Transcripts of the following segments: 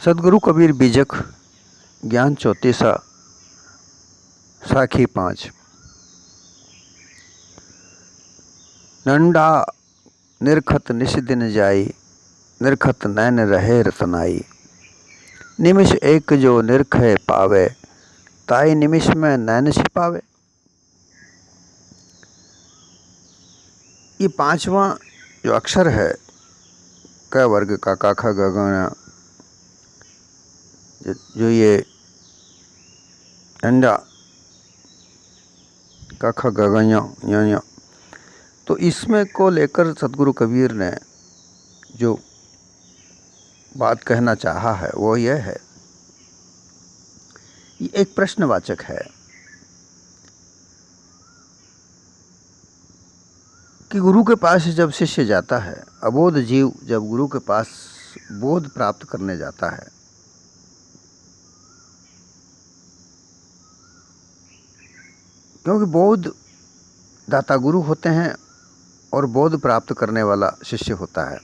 सदगुरु कबीर बीजक ज्ञान 34 साखी 5। नंडा निरखत निश दिन जाई, निरखत नैन रहे रतनाई। निमिष एक जो निरखे पावे, ताई निमिष में नैन छिपावे। ये पांचवा जो अक्षर है क वर्ग का का ख ग घ ङ, जो ये अंडा का ख ग घ ञ, तो इसमें को लेकर सदगुरु कबीर ने जो बात कहना चाहा है वो यह है, ये एक प्रश्नवाचक है कि गुरु के पास जब शिष्य जाता है, अबोध जीव जब गुरु के पास बोध प्राप्त करने जाता है, क्योंकि बोध दाता गुरु होते हैं और बोध प्राप्त करने वाला शिष्य होता है।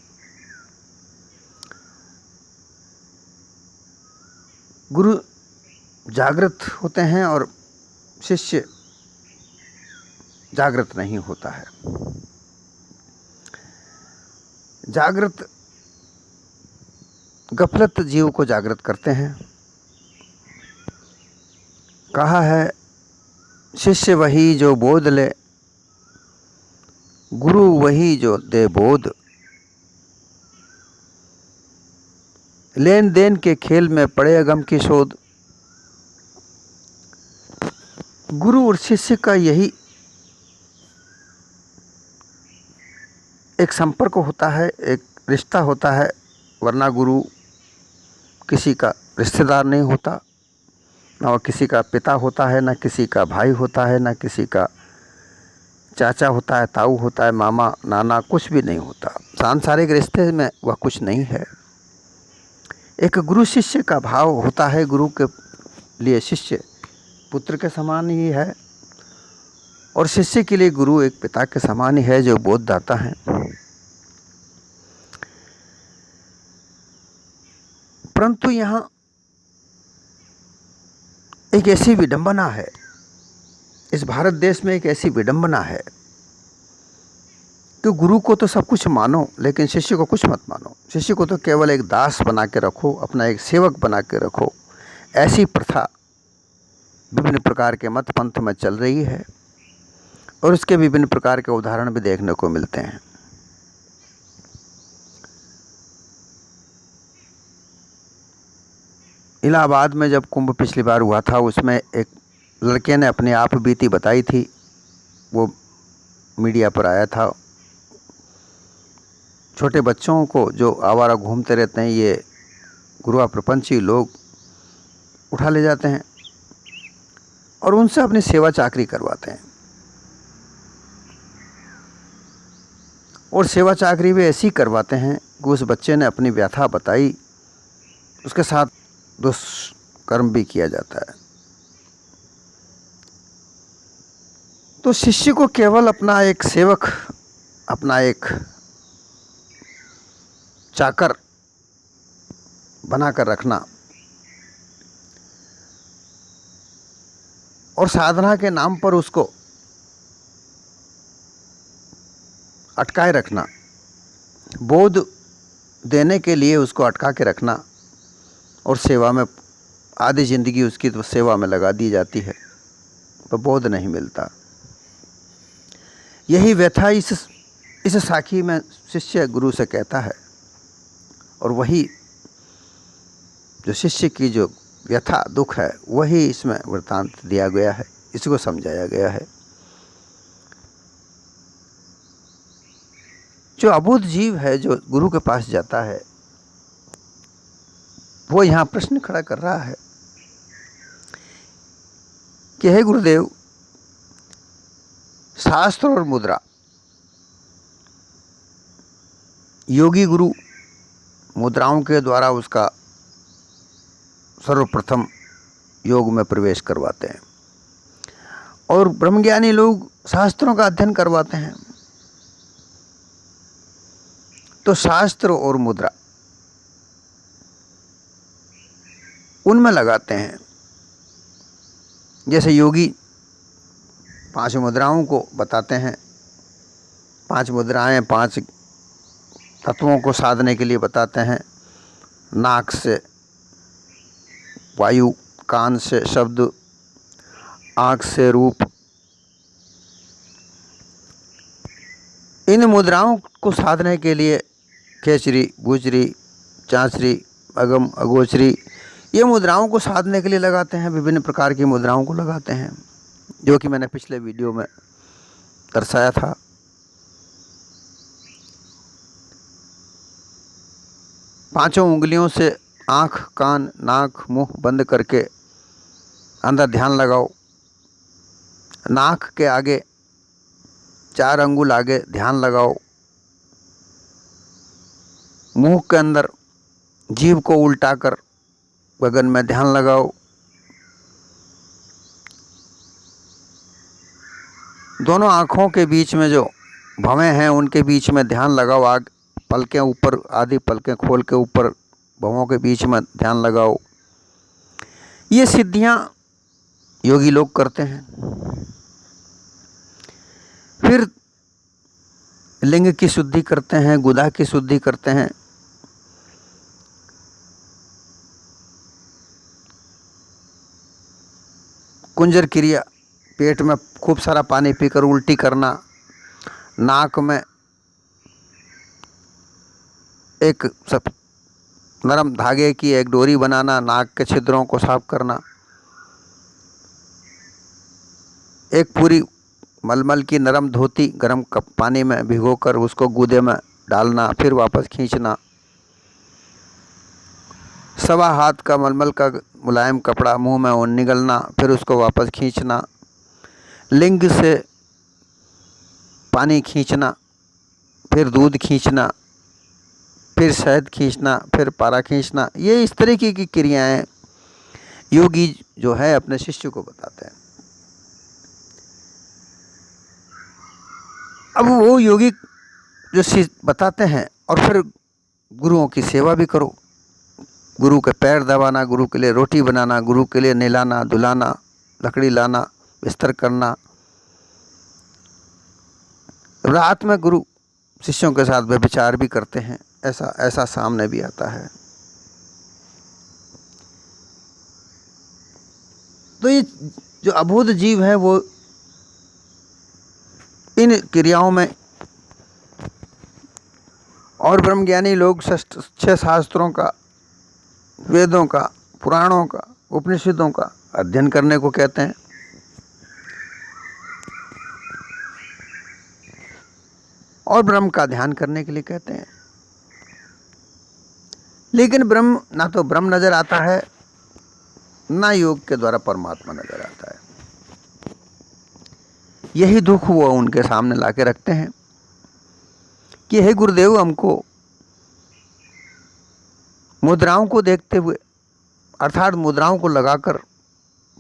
गुरु जागृत होते हैं और शिष्य जागृत नहीं होता है। जागृत गफलत जीव को जागृत करते हैं। कहा है, शिष्य वही जो बोध ले, गुरु वही जो दे बोध। लेन देन के खेल में पड़े अगम की शोध। गुरु और शिष्य का यही एक संपर्क होता है, एक रिश्ता होता है, वरना गुरु किसी का रिश्तेदार नहीं होता, ना वो किसी का पिता होता है, ना किसी का भाई होता है, ना किसी का चाचा होता है, ताऊ होता है, मामा नाना कुछ भी नहीं होता। सांसारिक रिश्ते में वह कुछ नहीं है। एक गुरु शिष्य का भाव होता है। गुरु के लिए शिष्य पुत्र के समान ही है और शिष्य के लिए गुरु एक पिता के समान ही है जो बोधदाता है। परंतु यहाँ एक ऐसी विडंबना है, इस भारत देश में एक ऐसी विडंबना है कि गुरु को तो सब कुछ मानो लेकिन शिष्य को कुछ मत मानो। शिष्य को तो केवल एक दास बना के रखो, अपना एक सेवक बना के रखो। ऐसी प्रथा विभिन्न प्रकार के मत पंथ में चल रही है और उसके विभिन्न प्रकार के उदाहरण भी देखने को मिलते हैं। इलाहाबाद में जब कुंभ पिछली बार हुआ था, उसमें एक लड़के ने अपनी आप बीती बताई थी, वो मीडिया पर आया था। छोटे बच्चों को जो आवारा घूमते रहते हैं, ये गुरुआ प्रपंची लोग उठा ले जाते हैं और उनसे अपनी सेवा चाकरी करवाते हैं। और सेवा चाकरी भी ऐसी करवाते हैं कि उस बच्चे ने अपनी व्यथा बताई, उसके साथ दुष्कर्म भी किया जाता है। तो शिष्य को केवल अपना एक सेवक, अपना एक चाकर बनाकर रखना और साधना के नाम पर उसको अटकाए रखना, बोध देने के लिए उसको अटका के रखना और सेवा में आधी जिंदगी उसकी तो सेवा में लगा दी जाती है, पर बोध नहीं मिलता। यही व्यथा इस साखी में शिष्य गुरु से कहता है और वही जो शिष्य की जो व्यथा दुख है वही इसमें वृत्तांत दिया गया है, इसको समझाया गया है। जो अबोध जीव है जो गुरु के पास जाता है, वो यहाँ प्रश्न खड़ा कर रहा है कि हे गुरुदेव, शास्त्र और मुद्रा, योगी गुरु मुद्राओं के द्वारा उसका सर्वप्रथम योग में प्रवेश करवाते हैं और ब्रह्मज्ञानी लोग शास्त्रों का अध्ययन करवाते हैं। तो शास्त्र और मुद्रा उनमें लगाते हैं। जैसे योगी 5 मुद्राओं को बताते हैं, 5 मुद्राएं 5 तत्वों को साधने के लिए बताते हैं। नाक से वायु, कान से शब्द, आँख से रूप। इन मुद्राओं को साधने के लिए खेचरी, गुजरी, चांचरी, अगम, अगोचरी, ये मुद्राओं को साधने के लिए लगाते हैं। विभिन्न प्रकार की मुद्राओं को लगाते हैं, जो कि मैंने पिछले वीडियो में दर्शाया था। पांचों उंगलियों से आँख, कान, नाक, मुंह बंद करके अंदर ध्यान लगाओ। नाक के आगे 4 अंगुल आगे ध्यान लगाओ। मुंह के अंदर जीभ को उल्टा कर गगन में ध्यान लगाओ। दोनों आँखों के बीच में जो भवें हैं उनके बीच में ध्यान लगाओ। आग पलकें ऊपर, आधी पलकें खोल के ऊपर भवों के बीच में ध्यान लगाओ। ये सिद्धियां योगी लोग करते हैं। फिर लिंग की शुद्धि करते हैं, गुदा की शुद्धि करते हैं। कुंजर क्रिया, पेट में खूब सारा पानी पीकर उल्टी करना। नाक में एक सब नरम धागे की एक डोरी बनाना, नाक के छिद्रों को साफ करना। एक पूरी मलमल की नरम धोती गर्म कप पानी में भिगोकर उसको गूदे में डालना, फिर वापस खींचना। 1.25 हाथ का मलमल का मुलायम कपड़ा मुंह में निगलना, फिर उसको वापस खींचना। लिंग से पानी खींचना, फिर दूध खींचना, फिर शहद खींचना, फिर पारा खींचना। ये इस तरीके की क्रियाएं योगी जो है अपने शिष्य को बताते हैं। अब वो योगी जो बताते हैं, और फिर गुरुओं की सेवा भी करो। गुरु के पैर दबाना, गुरु के लिए रोटी बनाना, गुरु के लिए नहलाना, धुलाना, लकड़ी लाना, बिस्तर करना। रात में गुरु शिष्यों के साथ व्यभिचार भी करते हैं, ऐसा सामने भी आता है। तो ये जो अबोध जीव है वो इन क्रियाओं में, और ब्रह्मज्ञानी लोग 6 शास्त्रों का, वेदों का, पुराणों का, उपनिषदों का अध्ययन करने को कहते हैं। और ब्रह्म का ध्यान करने के लिए कहते हैं। लेकिन ब्रह्म, ना तो ब्रह्म नजर आता है, ना योग के द्वारा परमात्मा नजर आता है। यही दुख वो उनके सामने लाके रखते हैं कि हे गुरुदेव, हमको मुद्राओं को देखते हुए, अर्थात मुद्राओं को लगाकर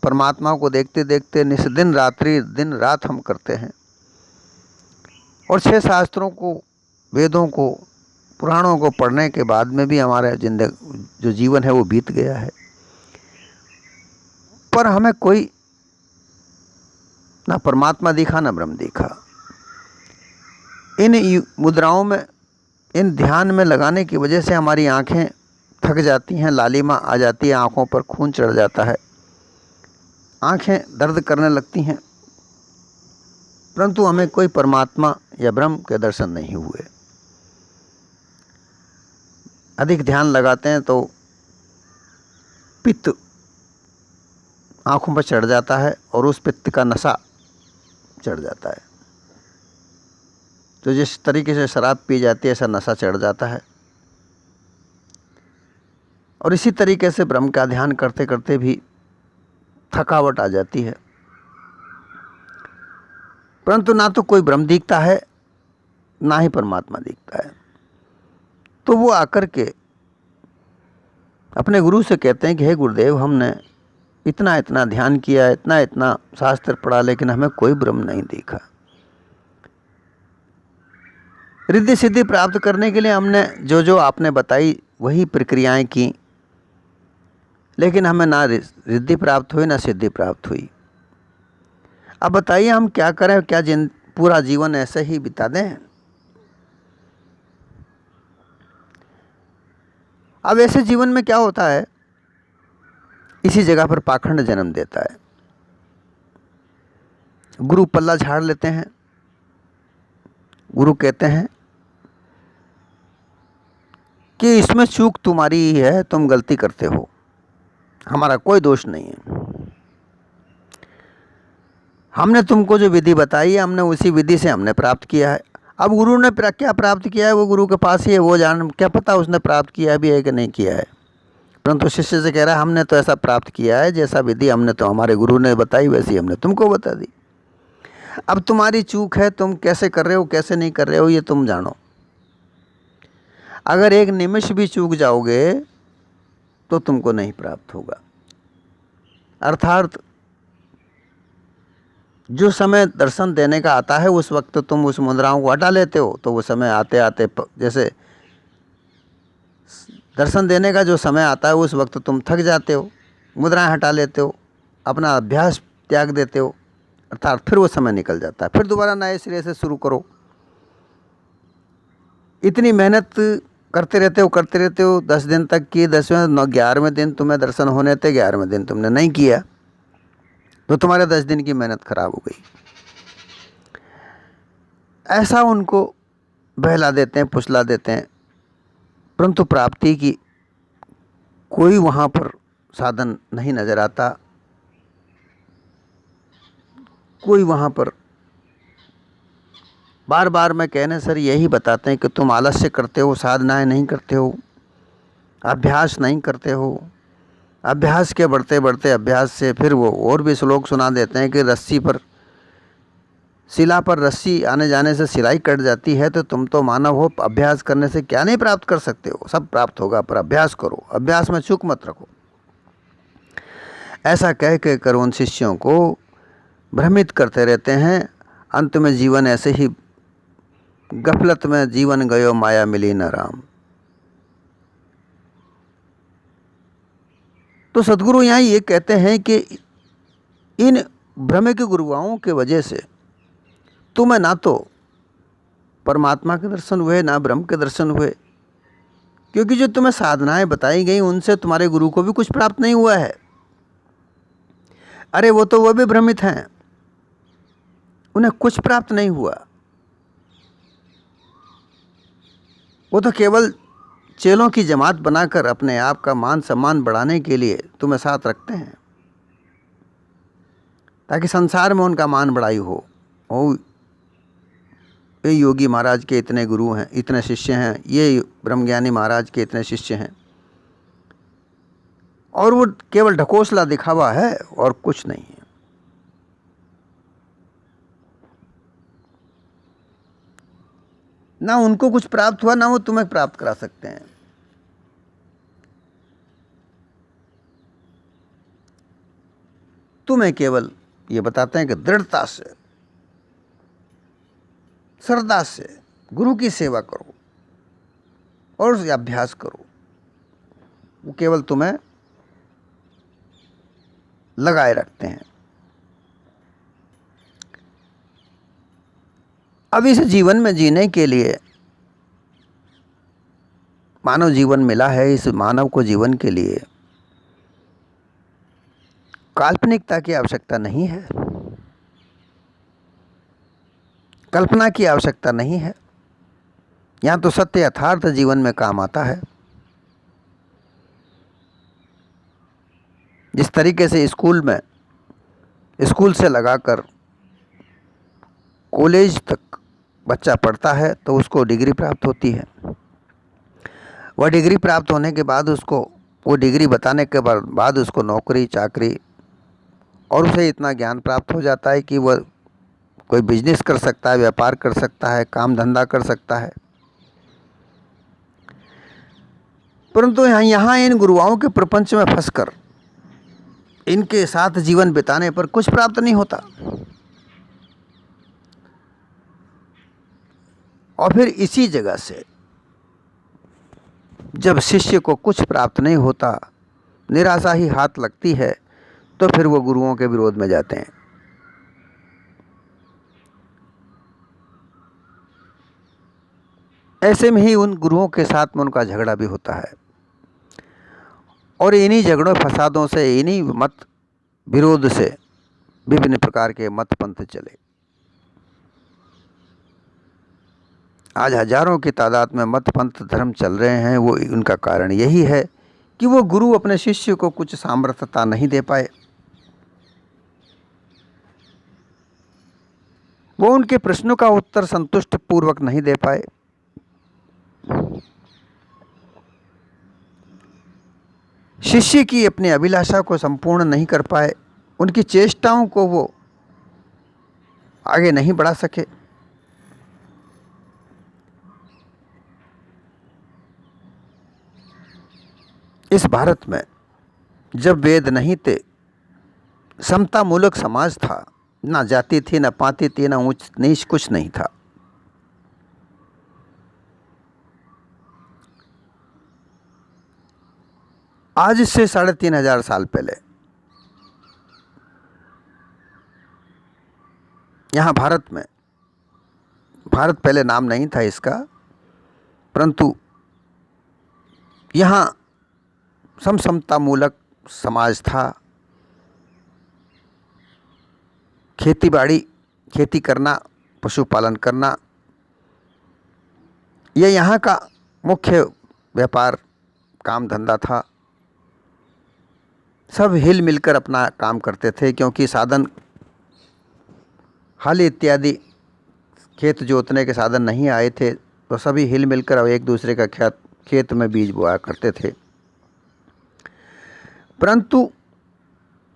परमात्मा को देखते देखते निस्दिन रात्रि दिन रात हम करते हैं। और 6 शास्त्रों को, वेदों को, पुराणों को पढ़ने के बाद में भी हमारा जो जीवन है वो बीत गया है। पर हमें कोई ना परमात्मा दिखा, ना ब्रह्म दिखा। इन मुद्राओं में, इन ध्यान में लगाने की वजह से हमारी आंखें थक जाती हैं, लालिमा आ जाती है, आंखों पर खून चढ़ जाता है, आंखें दर्द करने लगती हैं, परंतु हमें कोई परमात्मा या ब्रह्म के दर्शन नहीं हुए। अधिक ध्यान लगाते हैं तो पित्त आंखों पर चढ़ जाता है और उस पित्त का नशा चढ़ जाता है। तो जिस तरीके से शराब पी जाती है, ऐसा नशा चढ़ जाता है। और इसी तरीके से ब्रह्म का ध्यान करते करते भी थकावट आ जाती है, परंतु ना तो कोई ब्रह्म दिखता है, ना ही परमात्मा दिखता है। तो वो आकर के अपने गुरु से कहते हैं कि हे गुरुदेव, हमने इतना इतना ध्यान किया, इतना इतना शास्त्र पढ़ा, लेकिन हमें कोई ब्रह्म नहीं दिखा। रिद्धि सिद्धि प्राप्त करने के लिए हमने जो जो आपने बताई वही प्रक्रियाएं की, लेकिन हमें ना रिद्धि प्राप्त हुई ना सिद्धि प्राप्त हुई। अब बताइए हम क्या करें, क्या पूरा जीवन ऐसे ही बिता दें? अब ऐसे जीवन में क्या होता है, इसी जगह पर पाखंड जन्म देता है। गुरु पल्ला झाड़ लेते हैं। गुरु कहते हैं कि इसमें चूक तुम्हारी ही है, तुम गलती करते हो, हमारा कोई दोष नहीं है। हमने तुमको जो विधि बताई है, हमने उसी विधि से हमने प्राप्त किया है। अब गुरु ने क्या प्राप्त किया है वो गुरु के पास ही है, वो जान, क्या पता उसने प्राप्त किया भी है कि नहीं किया है। परंतु शिष्य से कह रहा है हमने तो ऐसा प्राप्त किया है, जैसा विधि हमने तो हमारे गुरु ने बताई वैसी हमने तुमको बता दी। अब तुम्हारी चूक है, तुम कैसे कर रहे हो कैसे नहीं कर रहे हो ये तुम जानो। अगर एक निमिष भी चूक जाओगे तो तुमको नहीं प्राप्त होगा। अर्थात जो समय दर्शन देने का आता है उस वक्त तुम उस मुद्राओं को हटा लेते हो, तो वो समय आते आते, जैसे दर्शन देने का जो समय आता है उस वक्त तुम थक जाते हो, मुद्राएं हटा लेते हो, अपना अभ्यास त्याग देते हो, अर्थात फिर वो समय निकल जाता है। फिर दोबारा नए सिरे से शुरू करो। इतनी मेहनत करते रहते हो 10 दिन तक की, 10वें 11वें दिन तुम्हें दर्शन होने थे, 11वें दिन तुमने नहीं किया तो तुम्हारे 10 दिन की मेहनत खराब हो गई। ऐसा उनको बहला देते हैं, फुसला देते हैं, परंतु प्राप्ति की कोई वहाँ पर साधन नहीं नजर आता। कोई वहाँ पर बार बार मैं कहने सर यही बताते हैं कि तुम आलस्य करते हो, साधनाएं नहीं करते हो, अभ्यास नहीं करते हो। अभ्यास के बढ़ते बढ़ते अभ्यास से फिर वो और भी श्लोक सुना देते हैं कि रस्सी पर, शिला पर रस्सी आने जाने से सिलाई कट जाती है, तो तुम तो मानव हो, अभ्यास करने से क्या नहीं प्राप्त कर सकते हो, सब प्राप्त होगा, पर अभ्यास करो, अभ्यास में चूक मत रखो। ऐसा कह के कर उन शिष्यों को भ्रमित करते रहते हैं। अंत में जीवन ऐसे ही गफलत में जीवन गयो, माया मिली न राम। तो सदगुरु यहाँ ये कहते हैं कि इन भ्रमिक गुरुओं के वजह से तुम्हें ना तो परमात्मा के दर्शन हुए ना ब्रह्म के दर्शन हुए, क्योंकि जो तुम्हें साधनाएं बताई गई उनसे तुम्हारे गुरु को भी कुछ प्राप्त नहीं हुआ है। अरे वो भी भ्रमित हैं, उन्हें कुछ प्राप्त नहीं हुआ। वो तो केवल चेलों की जमात बनाकर अपने आप का मान सम्मान बढ़ाने के लिए तुम्हें साथ रखते हैं, ताकि संसार में उनका मान बढ़ाई हो। ये योगी महाराज के इतने गुरु हैं, इतने शिष्य हैं, ये ब्रह्मज्ञानी महाराज के इतने शिष्य हैं, और वो केवल ढकोसला दिखावा है और कुछ नहीं है। ना उनको कुछ प्राप्त हुआ, ना वो तुम्हें प्राप्त करा सकते हैं। तुम्हें केवल ये बताते हैं कि दृढ़ता से, श्रद्धा से गुरु की सेवा करो और अभ्यास करो। वो केवल तुम्हें लगाए रखते हैं। अब इस जीवन में जीने के लिए, मानव जीवन मिला है, इस मानव को जीवन के लिए काल्पनिकता की आवश्यकता नहीं है, कल्पना की आवश्यकता नहीं है। यहाँ तो सत्य यथार्थ जीवन में काम आता है। जिस तरीके से स्कूल से लगाकर कॉलेज तक बच्चा पढ़ता है तो उसको डिग्री प्राप्त होती है। वह डिग्री प्राप्त होने के बाद उसको, वो डिग्री बताने के बाद उसको नौकरी चाकरी, और उसे इतना ज्ञान प्राप्त हो जाता है कि वह कोई बिजनेस कर सकता है, व्यापार कर सकता है, काम धंधा कर सकता है। परंतु यहाँ इन गुरुओं के प्रपंच में फंसकर इनके साथ जीवन बिताने पर कुछ प्राप्त नहीं होता। और फिर इसी जगह से जब शिष्य को कुछ प्राप्त नहीं होता निराशा ही हाथ लगती है तो फिर वो गुरुओं के विरोध में जाते हैं। ऐसे में ही उन गुरुओं के साथ में उनका झगड़ा भी होता है और इन्हीं झगड़ों फसादों से, इन्हीं मत विरोध से विभिन्न प्रकार के मत पंथ चले। आज हजारों की तादाद में मत पंथ धर्म चल रहे हैं। वो उनका कारण यही है कि वो गुरु अपने शिष्य को कुछ सामर्थ्यता नहीं दे पाए, वो उनके प्रश्नों का उत्तर संतुष्ट पूर्वक नहीं दे पाए। शिष्य की अपनी अभिलाषा को संपूर्ण नहीं कर पाए, उनकी चेष्टाओं को वो आगे नहीं बढ़ा सके। इस भारत में जब वेद नहीं थे, समता मूलक समाज था, ना जाति थी, ना पाति थी, ना ऊंच नीच, कुछ नहीं था। आज से 3500 साल पहले यहाँ भारत में, भारत पहले नाम नहीं था इसका, परंतु यहाँ समता मूलक समाज था। खेतीबाड़ी, खेती करना, पशुपालन करना, यह यहाँ का मुख्य व्यापार काम धंधा था। सब हिल मिलकर अपना काम करते थे, क्योंकि साधन हल इत्यादि खेत जोतने के साधन नहीं आए थे, तो सभी हिल मिलकर एक दूसरे का खेत में बीज बोया करते थे। परंतु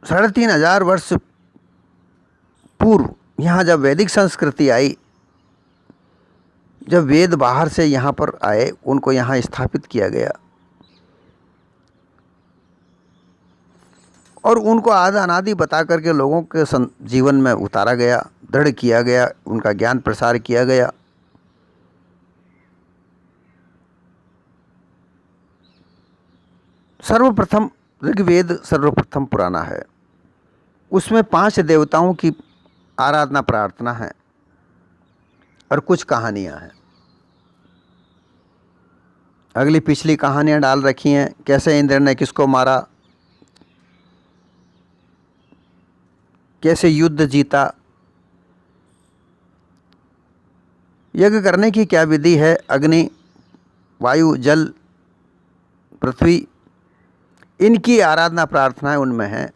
3500 वर्ष पूर्व यहाँ जब वैदिक संस्कृति आई, जब वेद बाहर से यहाँ पर आए, उनको यहाँ स्थापित किया गया और उनको आदि अनादि बता करके लोगों के जीवन में उतारा गया, दृढ़ किया गया, उनका ज्ञान प्रसार किया गया। सर्वप्रथम ऋग्वेद सर्वप्रथम पुराना है, उसमें 5 देवताओं की आराधना प्रार्थना है और कुछ कहानियां हैं। अगली पिछली कहानियां डाल रखी हैं, कैसे इंद्र ने किसको मारा, कैसे युद्ध जीता, यज्ञ करने की क्या विधि है, अग्नि, वायु, जल, पृथ्वी, इनकी आराधना प्रार्थनाएं उनमें हैं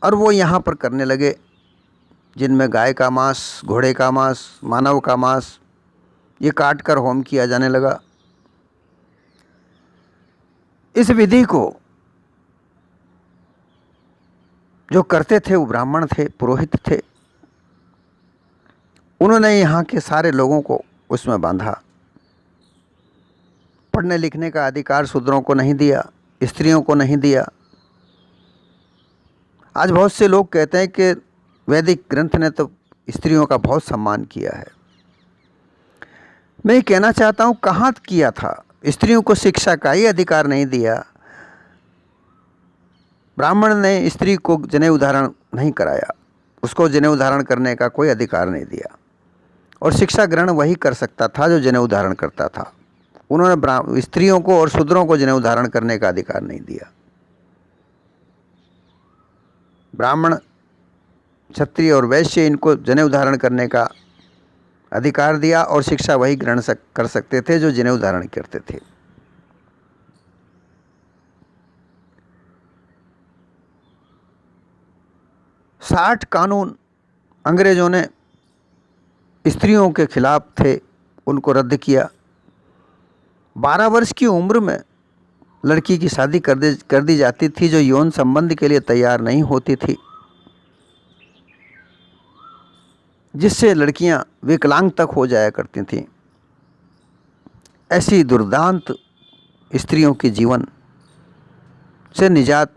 और वो यहाँ पर करने लगे, जिनमें गाय का मांस, घोड़े का मांस, मानव का मांस ये काट कर होम किया जाने लगा। इस विधि को जो करते थे वो ब्राह्मण थे, पुरोहित थे। उन्होंने यहाँ के सारे लोगों को उसमें बांधा। पढ़ने लिखने का अधिकार शूद्रों को नहीं दिया, स्त्रियों को नहीं दिया। आज बहुत से लोग कहते हैं कि वैदिक ग्रंथ ने तो स्त्रियों का बहुत सम्मान किया है। मैं ये कहना चाहता हूँ, कहाँ किया था? स्त्रियों को शिक्षा का ही अधिकार नहीं दिया। ब्राह्मण ने स्त्री को जनेऊ धारण नहीं कराया, उसको जनेऊ धारण करने का कोई अधिकार नहीं दिया और शिक्षा ग्रहण वही कर सकता था जो जनेऊ धारण करता था। उन्होंने स्त्रियों को और शूद्रों को जनेऊ धारण करने का अधिकार नहीं दिया। ब्राह्मण, क्षत्रिय और वैश्य, इनको जनेऊ धारण करने का अधिकार दिया और शिक्षा वही ग्रहण कर सकते थे जो जनेऊ धारण करते थे। साठ कानून अंग्रेजों ने स्त्रियों के खिलाफ थे, उनको रद्द किया। 12 वर्ष की उम्र में लड़की की शादी कर दी जाती थी जो यौन संबंध के लिए तैयार नहीं होती थी, जिससे लड़कियां विकलांग तक हो जाया करती थीं। ऐसी दुर्दांत स्त्रियों के जीवन से निजात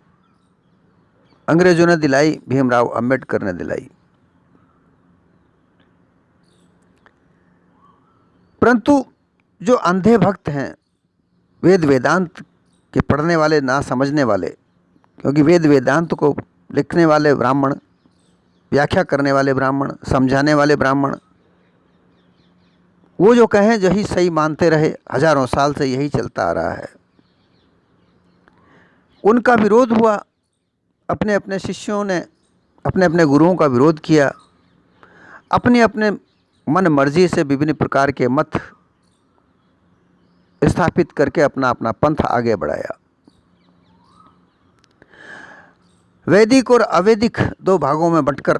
अंग्रेजों ने दिलाई, भीमराव अंबेडकर ने दिलाई। परंतु जो अंधे भक्त हैं, वेद वेदांत कि पढ़ने वाले ना समझने वाले, क्योंकि वेद वेदांत को लिखने वाले ब्राह्मण, व्याख्या करने वाले ब्राह्मण, समझाने वाले ब्राह्मण, वो जो कहें यही सही मानते रहे, हजारों साल से यही चलता आ रहा है। उनका विरोध हुआ, अपने अपने शिष्यों ने अपने अपने गुरुओं का विरोध किया, अपने अपने मन मर्जी से विभिन्न प्रकार के मत स्थापित करके अपना अपना पंथ आगे बढ़ाया। वैदिक और अवैदिक दो भागों में बंटकर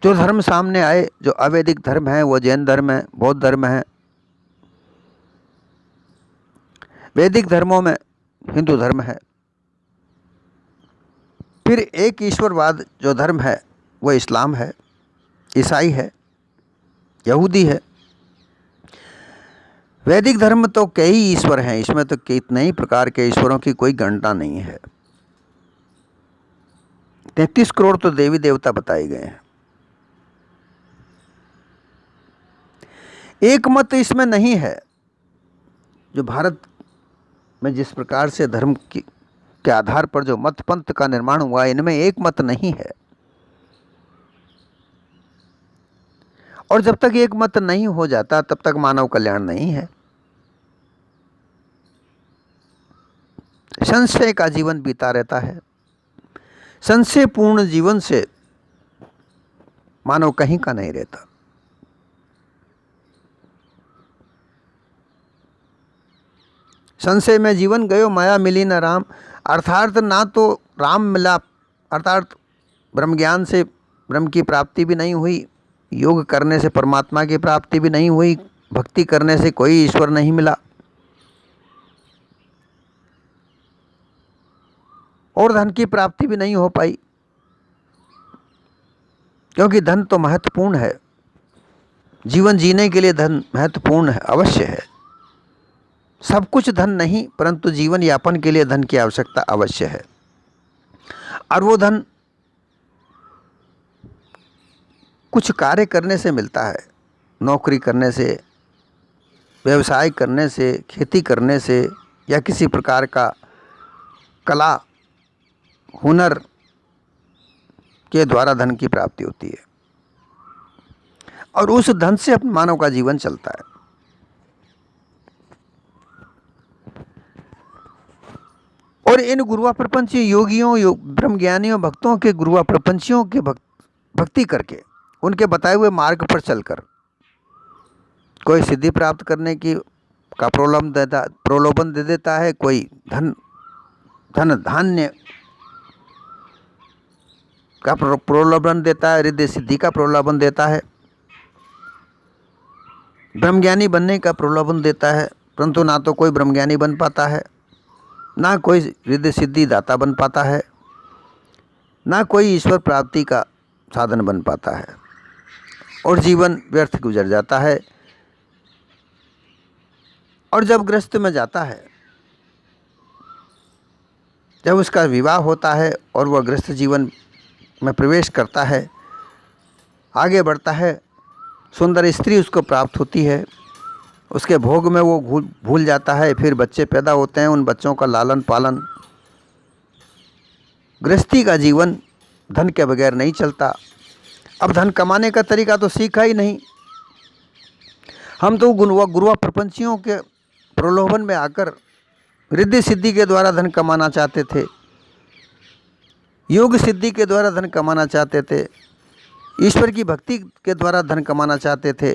जो धर्म सामने आए, जो अवैदिक धर्म है वो जैन धर्म है, बौद्ध धर्म है। वैदिक धर्मों में हिंदू धर्म है। फिर एक ईश्वरवाद जो धर्म है वो इस्लाम है, ईसाई है, यहूदी है। वैदिक धर्म तो कई ईश्वर हैं, इसमें तो कितने ही प्रकार के ईश्वरों की कोई गणना नहीं है। 33 करोड़ तो देवी देवता बताए गए हैं। एक मत इसमें नहीं है। जो भारत में जिस प्रकार से धर्म के आधार पर जो मत पंथ का निर्माण हुआ, इनमें एक मत नहीं है। और जब तक एक मत नहीं हो जाता तब तक मानव कल्याण नहीं है। संशय का जीवन बीता रहता है। संशयपूर्ण जीवन से मानव कहीं का नहीं रहता। संशय में जीवन गयो, माया मिली न राम। अर्थात ना तो राम मिला, अर्थात ब्रह्म ज्ञान से ब्रह्म की प्राप्ति भी नहीं हुई, योग करने से परमात्मा की प्राप्ति भी नहीं हुई, भक्ति करने से कोई ईश्वर नहीं मिला, और धन की प्राप्ति भी नहीं हो पाई। क्योंकि धन तो महत्वपूर्ण है, जीवन जीने के लिए धन महत्वपूर्ण है, अवश्य है। सब कुछ धन नहीं, परंतु जीवन यापन के लिए धन की आवश्यकता अवश्य है। और वो धन कुछ कार्य करने से मिलता है, नौकरी करने से, व्यवसाय करने से, खेती करने से, या किसी प्रकार का कला हुनर के द्वारा धन की प्राप्ति होती है। और उस धन से अपने मानव का जीवन चलता है। और इन गुरुआ प्रपंची योगियों, ब्रह्मज्ञानियों, भक्तों के गुरुआ प्रपंचियों के भक्ति करके, उनके बताए हुए मार्ग पर चलकर कोई सिद्धि प्राप्त करने की का प्रलोभन दे देता है, कोई धन धान्य का प्रलोभन देता है, रिद्धि सिद्धि का प्रलोभन देता है, ब्रह्मज्ञानी बनने का प्रलोभन देता है, परंतु ना तो कोई ब्रह्मज्ञानी बन पाता है, ना कोई रिद्धि सिद्धि दाता बन पाता है, ना कोई ईश्वर प्राप्ति का साधन बन पाता है, और जीवन व्यर्थ गुजर जाता है। और जब गृहस्थ में जाता है, जब उसका विवाह होता है और वह गृहस्थ जीवन में प्रवेश करता है, आगे बढ़ता है, सुंदर स्त्री उसको प्राप्त होती है, उसके भोग में वो भूल जाता है, फिर बच्चे पैदा होते हैं, उन बच्चों का लालन पालन। गृहस्थी का जीवन धन के बगैर नहीं चलता। अब धन कमाने का तरीका तो सीखा ही नहीं। हम तो गुरुआ प्रपंचियों के प्रलोभन में आकर रिद्धि सिद्धि के द्वारा धन कमाना चाहते थे, योग सिद्धि के द्वारा धन कमाना चाहते थे, ईश्वर की भक्ति के द्वारा धन कमाना चाहते थे।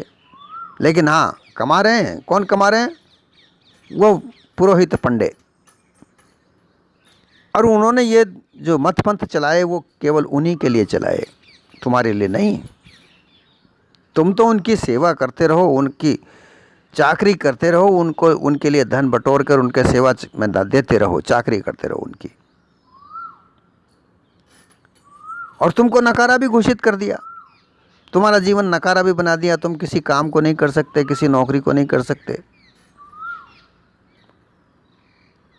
लेकिन हाँ, कमा रहे हैं। कौन कमा रहे हैं? वो पुरोहित पंडे। और उन्होंने ये जो मत पंथ चलाए वो केवल उन्हीं के लिए चलाए, तुम्हारे लिए नहीं। तुम तो उनकी सेवा करते रहो, उनकी चाकरी करते रहो, उनको उनके लिए धन बटोर कर उनके सेवा में देते रहो, चाकरी करते रहो उनकी। और तुमको नकारा भी घोषित कर दिया, तुम्हारा जीवन नकारा भी बना दिया। तुम किसी काम को नहीं कर सकते, किसी नौकरी को नहीं कर सकते।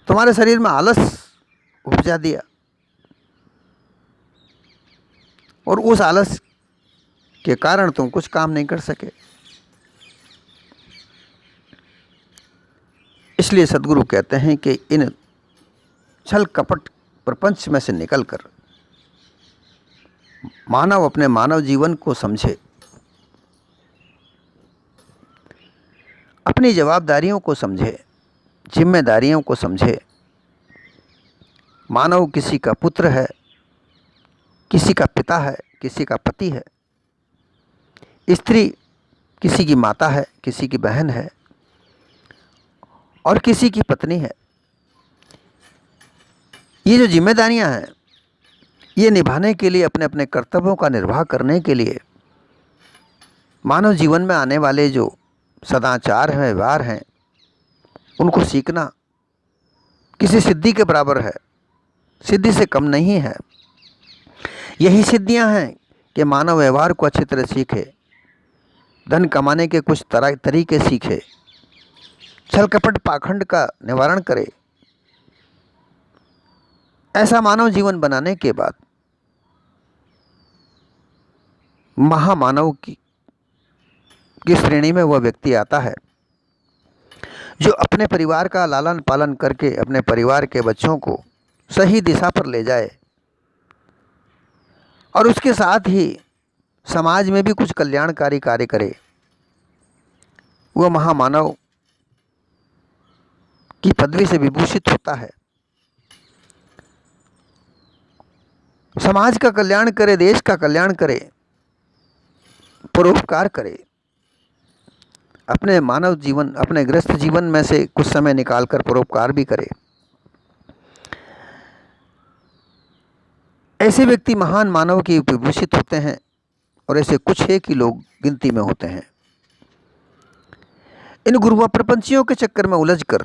तुम्हारे शरीर में आलस उपजा दिया, और उस आलस के कारण तुम कुछ काम नहीं कर सके। इसलिए सद्गुरु कहते हैं कि इन छल कपट प्रपंच में से निकलकर मानव अपने मानव जीवन को समझे, अपनी जवाबदारियों को समझे, जिम्मेदारियों को समझे। मानव किसी का पुत्र है, किसी का पिता है, किसी का पति है, स्त्री किसी की माता है, किसी की बहन है और किसी की पत्नी है। ये जो जिम्मेदारियां हैं, ये निभाने के लिए, अपने अपने कर्तव्यों का निर्वाह करने के लिए मानव जीवन में आने वाले जो सदाचार हैं, व्यवहार हैं, उनको सीखना किसी सिद्धि के बराबर है, सिद्धि से कम नहीं है। यही सिद्धियां हैं कि मानव व्यवहार को अच्छी तरह सीखे, धन कमाने के कुछ तरीके सीखे, छल कपट पाखंड का निवारण करे। ऐसा मानव जीवन बनाने के बाद महामानव की श्रेणी में वह व्यक्ति आता है जो अपने परिवार का लालन पालन करके अपने परिवार के बच्चों को सही दिशा पर ले जाए और उसके साथ ही समाज में भी कुछ कल्याणकारी कार्य करे। वह महामानव की पदवी से विभूषित होता है। समाज का कल्याण करे, देश का कल्याण करे, परोपकार करे, अपने मानव जीवन, अपने गृहस्थ जीवन में से कुछ समय निकालकर परोपकार भी करे। ऐसे व्यक्ति महान मानव की विभूषित होते हैं और ऐसे कुछ एक ही लोग गिनती में होते हैं। इन गुरुआ प्रपंचियों के चक्कर में उलझकर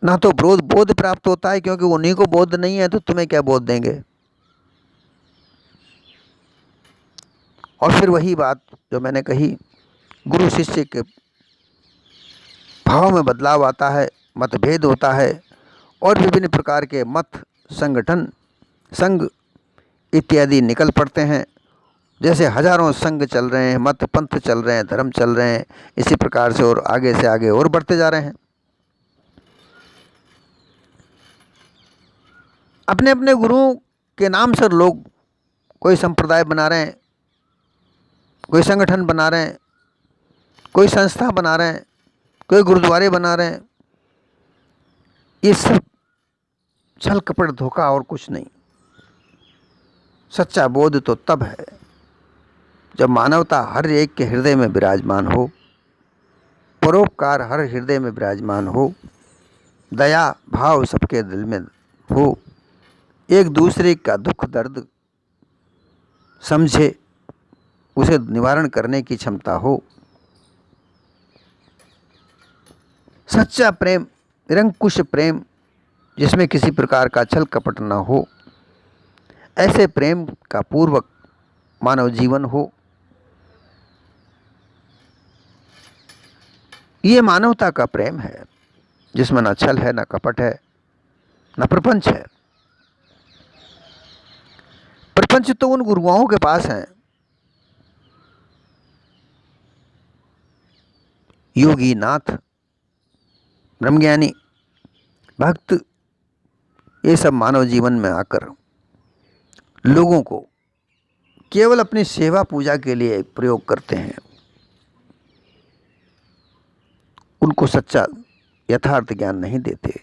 ना तो बोध प्राप्त होता है, क्योंकि उन्हीं को बोध नहीं है तो तुम्हें क्या बोध देंगे। और फिर वही बात जो मैंने कही, गुरु शिष्य के भाव में बदलाव आता है, मतभेद होता है और विभिन्न प्रकार के मत, संगठन, संघ इत्यादि निकल पड़ते हैं। जैसे हजारों संघ चल रहे हैं, मत पंथ चल रहे हैं, धर्म चल रहे हैं, इसी प्रकार से और आगे से आगे और बढ़ते जा रहे हैं। अपने अपने गुरुओं के नाम से लोग कोई संप्रदाय बना रहे हैं, कोई संगठन बना रहे हैं, कोई संस्था बना रहे हैं, कोई गुरुद्वारे बना रहे हैं। ये सब छल कपट धोखा और कुछ नहीं। सच्चा बोध तो तब है जब मानवता हर एक के हृदय में विराजमान हो, परोपकार हर हृदय में विराजमान हो, दया भाव सबके दिल में हो, एक दूसरे का दुख दर्द समझे, उसे निवारण करने की क्षमता हो। सच्चा प्रेम, निरंकुश प्रेम, जिसमें किसी प्रकार का छल कपट न हो, ऐसे प्रेम का पूर्वक मानव जीवन हो। ये मानवता का प्रेम है जिसमें न छल है, न कपट है, न प्रपंच है। प्रपंच तो उन गुरुओं के पास है। योगी, नाथ, ब्रह्मज्ञानी, भक्त, ये सब मानव जीवन में आकर लोगों को केवल अपनी सेवा पूजा के लिए प्रयोग करते हैं। उनको सच्चा यथार्थ ज्ञान नहीं देते।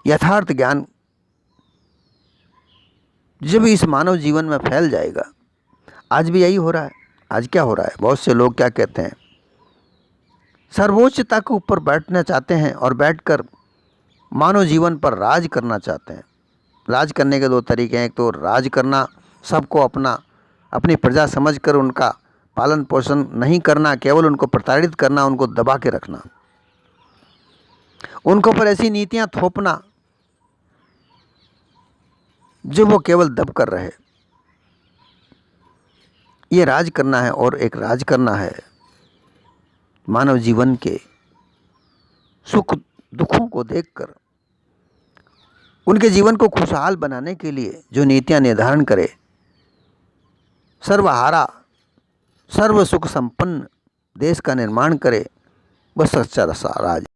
यथार्थ ज्ञान जब इस मानव जीवन में फैल जाएगा, आज भी यही हो रहा है। आज क्या हो रहा है, बहुत से लोग क्या कहते हैं, सर्वोच्चता के ऊपर बैठना चाहते हैं और बैठकर मानव जीवन पर राज करना चाहते हैं। राज करने के दो तरीके हैं। एक तो राज करना, सबको अपनी प्रजा समझकर उनका पालन पोषण नहीं करना, केवल उनको प्रताड़ित करना, उनको दबा के रखना, उनको पर ऐसी नीतियां थोपना जो वो केवल दब कर रहे। ये राज करना है। और एक राज करना है मानव जीवन के सुख दुखों को देखकर उनके जीवन को खुशहाल बनाने के लिए जो नीतियां निर्धारण करे, सर्वहारा, सर्व सुख संपन्न देश का निर्माण करे, बस सच्चा राज।